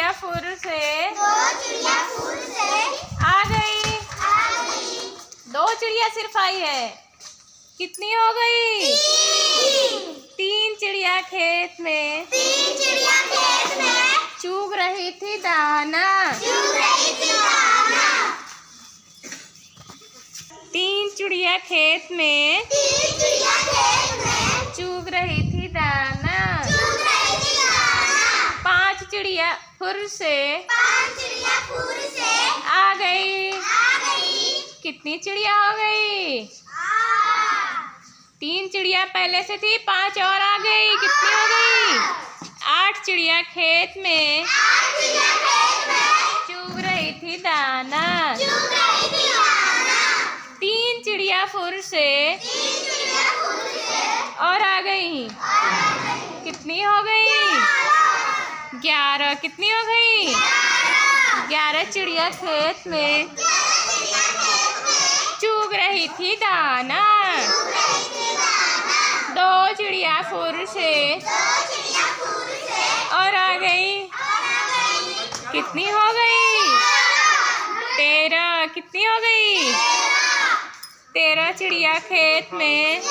चिड़िया फुर से आ गई। दो चिड़िया सिर्फ आई है, कितनी हो गई? तीन चिड़िया खेत में चुग रही थी दाना। तीन चिड़िया खेत में चुग रही थी दाना। पांच चिड़िया फुर से आ गई। कितनी चिड़िया हो गई? तीन चिड़िया पहले से थी, पांच और आ गई। कितनी हो गई? आठ चिड़िया खेत में चुग रही थी दाना। तीन चिड़िया फुर से और आ गई। कितनी हो गई? 11। कितनी हो गई? 11 चिड़िया खेत में चुग रही थी दाना। दो चिड़िया फुर से और आ गई। कितनी हो गई? 13। कितनी हो गई? 13 चिड़िया खेत में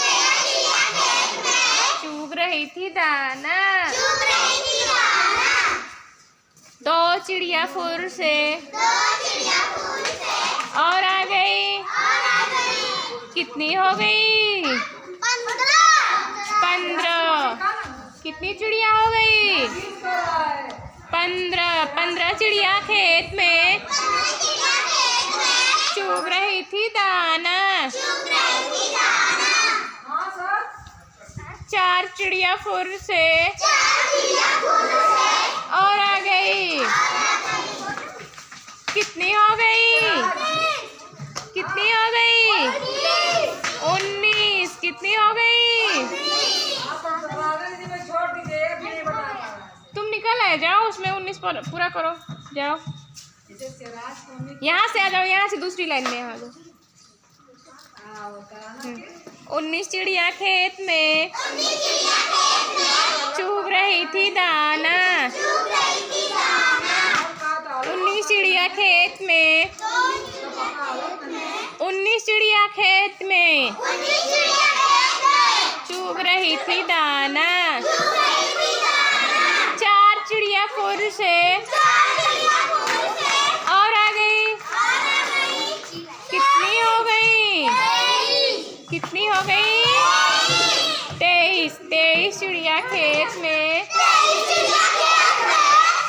चुग रही थी दाना। दो चिड़िया फुर से और आ गई। कितनी हो गई? 15। कितनी चिड़िया हो गई? 15 चिड़िया खेत में चुग रही थी दाना। 4 चिड़िया फुर से और आ गई। कितनी हो गई? कितनी हो गई? 19। कितनी हो गई? तुम निकल आए, जाओ उसमें 19 पूरा करो। जाओ यहाँ से आ जाओ, यहाँ से दूसरी लाइन में आ जाओ। 19 चिड़िया खेत में चुग रही थी दाना। 19 चिड़िया खेत में 19 चिड़िया खेत में चुग रही थी दाना। 4 चिड़िया फुर से और आ गई। कितनी हो गई? कितनी हो गई? 23 चिड़िया खेत में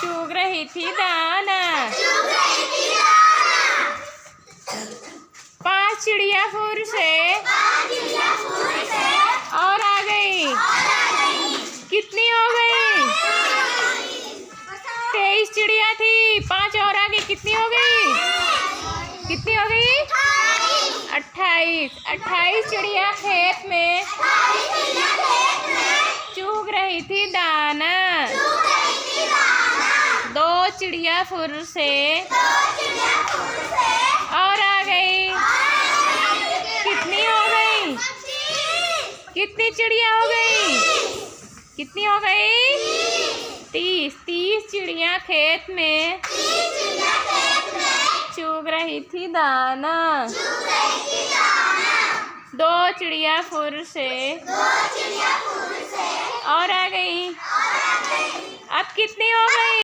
चुग रही थी दाना। 5 चिड़िया फुर से और आ गई। कितनी हो गई? 23 चिड़िया थी, 5 और आ गई। कितनी हो गई? कितनी हो गई? 28 चिड़िया खेत में चुग रही थी दाना। 2 चिड़िया फुर से और आ गई। कितनी हो गई? कितनी चिड़िया हो गई? कितनी हो गई? 30 चिड़िया खेत में चुग रही थी दाना। 2 चिड़िया फुर से और आ गई। अब कितनी हो गई?